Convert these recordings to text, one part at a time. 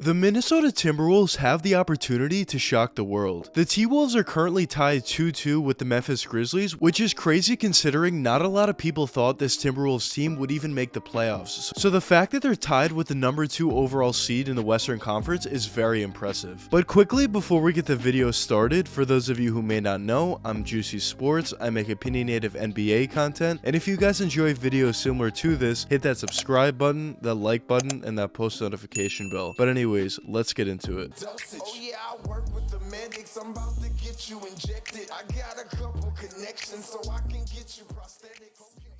The Minnesota Timberwolves have the opportunity to shock the world. The T-Wolves are currently tied 2-2 with the Memphis Grizzlies, which is crazy considering not a lot of people thought this Timberwolves team would even make the playoffs. So the fact that they're tied with the number 2 overall seed in the Western Conference is very impressive. But quickly, before we get the video started, for those of you who may not know, I'm Juicy Sports. I make opinionated NBA content, and if you guys enjoy videos similar to this, hit that subscribe button, that like button, and that post notification bell. But anyways, let's get into it. Oh yeah, I work with the medics. I'm about to get you injected. I got a couple connections so I can get you prosthetics.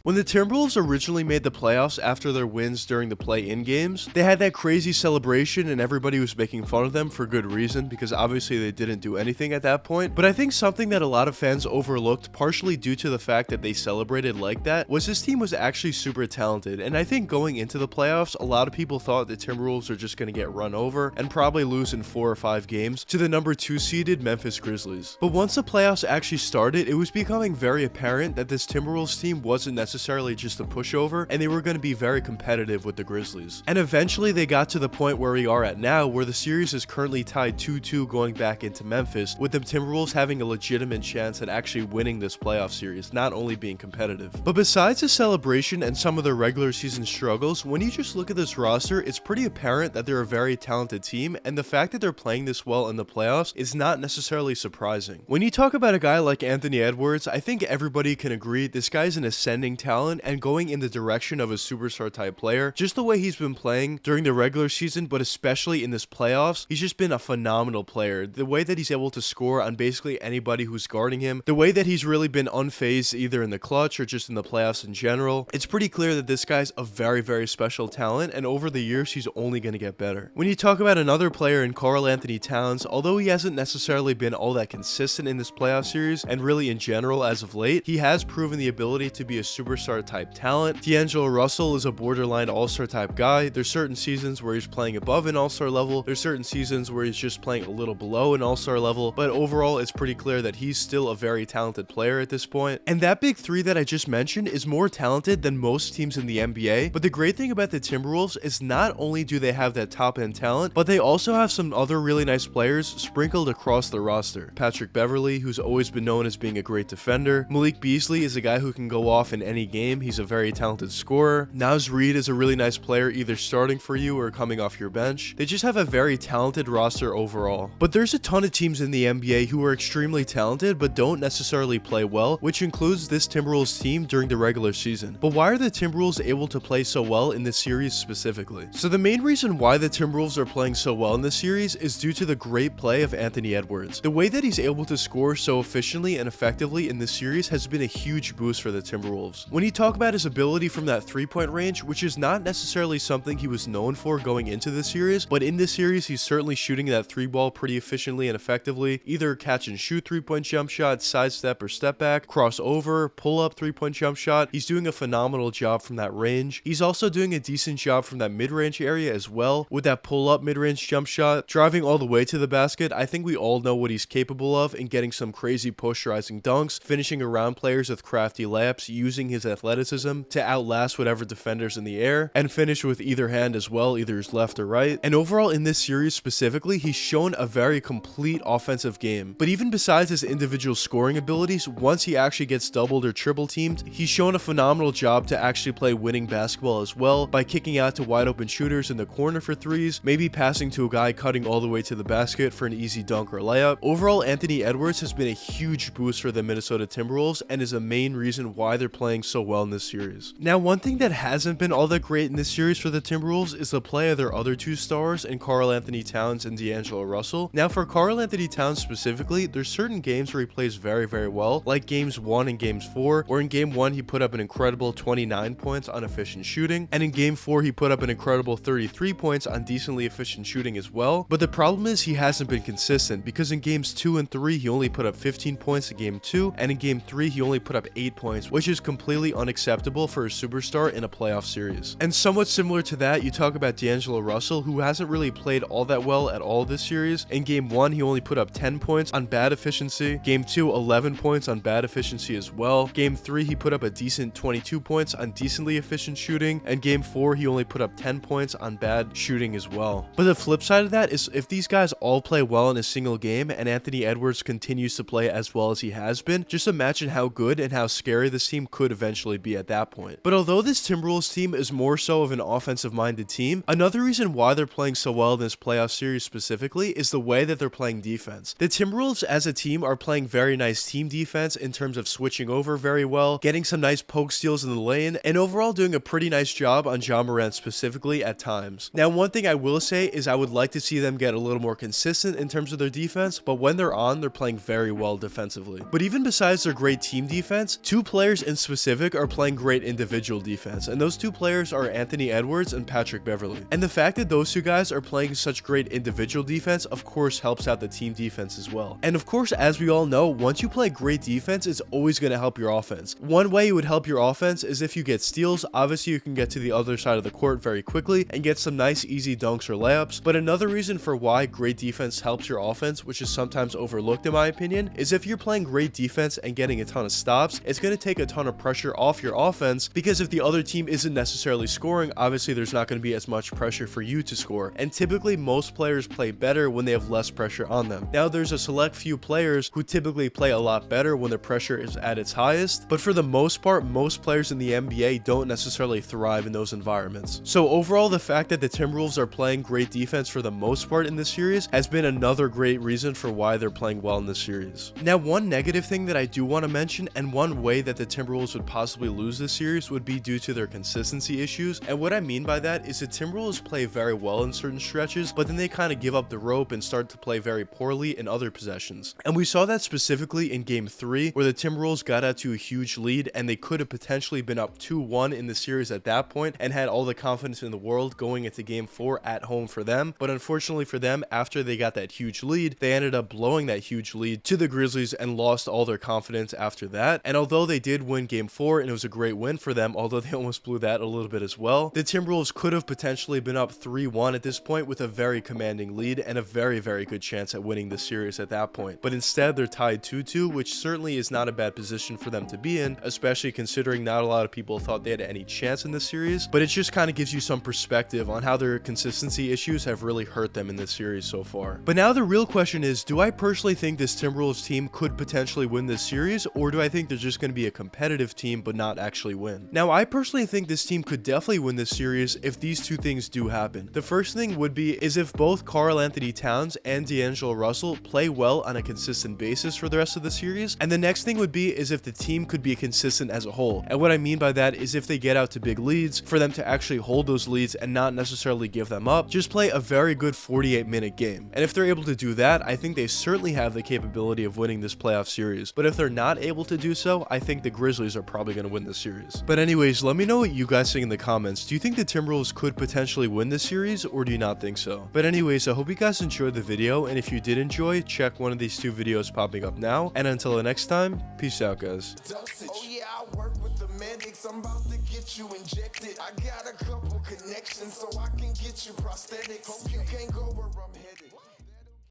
When the Timberwolves originally made the playoffs after their wins during the play-in games, they had that crazy celebration and everybody was making fun of them for good reason because obviously they didn't do anything at that point. But I think something that a lot of fans overlooked, partially due to the fact that they celebrated like that, was this team was actually super talented. And I think going into the playoffs, a lot of people thought the Timberwolves are just going to get run over and probably lose in 4 or 5 games to the number 2 seeded Memphis Grizzlies. But once the playoffs actually started, it was becoming very apparent that this Timberwolves team wasn't necessarily just a pushover, and they were going to be very competitive with the Grizzlies. And eventually they got to the point where we are at now, where the series is currently tied 2-2 going back into Memphis, with the Timberwolves having a legitimate chance at actually winning this playoff series, not only being competitive. But besides the celebration and some of their regular season struggles, when you just look at this roster, it's pretty apparent that they're a very talented team, and the fact that they're playing this well in the playoffs is not necessarily surprising. When you talk about a guy like Anthony Edwards, I think everybody can agree this guy's an ascending talent and going in the direction of a superstar type player. Just the way he's been playing during the regular season, but especially in this playoffs, he's just been a phenomenal player. The way that he's able to score on basically anybody who's guarding him, the way that he's really been unfazed either in the clutch or just in the playoffs in general, it's pretty clear that this guy's a very, very special talent, and over the years, he's only going to get better. When you talk about another player in Karl Towns, although he hasn't necessarily been all that consistent in this playoff series, and really in general as of late, he has proven the ability to be a superstar type talent. Deangelo Russell is a borderline all-star type guy. There's certain seasons where he's playing above an all-star level. There's certain seasons where he's just playing a little below an all-star level, but overall, it's pretty clear that he's still a very talented player at this point. And that big three that I just mentioned is more talented than most teams in the NBA, but the great thing about the Timberwolves is not only do they have that top-end talent, but they also have some other really nice players sprinkled across the roster. Beverly, who's always been known as being a great defender. Malik Beasley is a guy who can go off in any game. He's a very talented scorer. Naz Reid is a really nice player, either starting for you or coming off your bench. They just have a very talented roster overall. But there's a ton of teams in the NBA who are extremely talented but don't necessarily play well, which includes this Timberwolves team during the regular season. But why are the Timberwolves able to play so well in this series specifically? So the main reason why the Timberwolves are playing so well in this series is due to the great play of Anthony Edwards. The way that he's able to score so efficiently and effectively in this series has been a huge boost for the Timberwolves. When you talk about his ability from that 3-point range, which is not necessarily something he was known for going into the series, but in this series he's certainly shooting that 3 ball pretty efficiently and effectively, either catch and shoot 3-point jump shot, sidestep or step back, crossover, pull up 3-point jump shot. He's doing a phenomenal job from that range. He's also doing a decent job from that mid-range area as well, with that pull up mid-range jump shot, driving all the way to the basket. I think we all know what he's capable of in getting some crazy posterizing dunks, finishing around players with crafty layups, using his athleticism to outlast whatever defenders in the air, and finish with either hand as well, either his left or right. And overall in this series specifically, he's shown a very complete offensive game. But even besides his individual scoring abilities, once he actually gets doubled or triple teamed, he's shown a phenomenal job to actually play winning basketball as well, by kicking out to wide open shooters in the corner for threes, maybe passing to a guy cutting all the way to the basket for an easy dunk or layup. Overall, Anthony Edwards has been a huge boost for the Minnesota Timberwolves and is a main reason why they're playing so well in this series. Now, one thing that hasn't been all that great in this series for the Timberwolves is the play of their other 2 stars in Karl Towns and Deangelo Russell. Now, for Karl Towns specifically, there's certain games where he plays very, very well, like games 1 and games 4, where in game 1 he put up an incredible 29 points on efficient shooting, and in game 4 he put up an incredible 33 points on decently efficient shooting as well. But the problem is he hasn't been consistent, because in games 2 and 3 he only put up 15 points in game 2, and in game 3 he only put up 8 points, which is completely clearly unacceptable for a superstar in a playoff series. And somewhat similar to that, you talk about Deangelo Russell, who hasn't really played all that well at all this series. In game 1, he only put up 10 points on bad efficiency. Game 2, 11 points on bad efficiency as well. Game 3, he put up a decent 22 points on decently efficient shooting. And game 4, he only put up 10 points on bad shooting as well. But the flip side of that is if these guys all play well in a single game and Anthony Edwards continues to play as well as he has been, just imagine how good and how scary this team could eventually be at that point. But although this Timberwolves team is more so of an offensive minded team, another reason why they're playing so well in this playoff series specifically is the way that they're playing defense. The Timberwolves as a team are playing very nice team defense in terms of switching over very well, getting some nice poke steals in the lane, and overall doing a pretty nice job on Ja Morant specifically at times. Now, one thing I will say is I would like to see them get a little more consistent in terms of their defense, but when they're on, they're playing very well defensively. But even besides their great team defense, two players in specific are playing great individual defense, and those two players are Anthony Edwards and Patrick Beverly. And the fact that those two guys are playing such great individual defense, of course, helps out the team defense as well. And of course, as we all know, once you play great defense, it's always going to help your offense. One way it would help your offense is if you get steals. Obviously, you can get to the other side of the court very quickly and get some nice easy dunks or layups. But another reason for why great defense helps your offense, which is sometimes overlooked in my opinion, is if you're playing great defense and getting a ton of stops, it's going to take a ton of pressure off your offense, because if the other team isn't necessarily scoring, obviously there's not going to be as much pressure for you to score. And typically most players play better when they have less pressure on them. Now, there's a select few players who typically play a lot better when the pressure is at its highest, but for the most part, most players in the NBA don't necessarily thrive in those environments. So overall, the fact that the Timberwolves are playing great defense for the most part in this series has been another great reason for why they're playing well in this series. Now, one negative thing that I do want to mention, and one way that the Timberwolves would possibly lose this series, would be due to their consistency issues. And what I mean by that is the Timberwolves play very well in certain stretches, but then they kind of give up the rope and start to play very poorly in other possessions. And we saw that specifically in game 3, where the Timberwolves got out to a huge lead and they could have potentially been up 2-1 in the series at that point and had all the confidence in the world going into game 4 at home for them. But unfortunately for them, after they got that huge lead, they ended up blowing that huge lead to the Grizzlies and lost all their confidence after that. And although they did win game 4 and it was a great win for them, although they almost blew that a little bit as well, the Timberwolves could have potentially been up 3-1 at this point with a very commanding lead and a very, very good chance at winning the series at that point. But instead, they're tied 2-2, which certainly is not a bad position for them to be in, especially considering not a lot of people thought they had any chance in this series. But it just kind of gives you some perspective on how their consistency issues have really hurt them in this series so far. But now the real question is, do I personally think this Timberwolves team could potentially win this series, or do I think they're just going to be a competitive team but not actually win? Now, I personally think this team could definitely win this series if these two things do happen. The first thing would be is if both Karl Anthony Towns and Deangelo Russell play well on a consistent basis for the rest of the series. And the next thing would be is if the team could be consistent as a whole. And what I mean by that is if they get out to big leads, for them to actually hold those leads and not necessarily give them up, just play a very good 48-minute game. And if they're able to do that, I think they certainly have the capability of winning this playoff series. But if they're not able to do so, I think the Grizzlies are probably going to win this series. But anyways, let me know what you guys think in the comments. Do you think the Timberwolves could potentially win this series, or do you not think so? But anyways, I hope you guys enjoyed the video, and if you did enjoy, check one of these two videos popping up now. And until the next time, peace out, guys. Oh yeah, I work with the medics. I'm about to get you injected. I got a couple connections so I can get you prosthetics. Hope you can't go where I'm headed.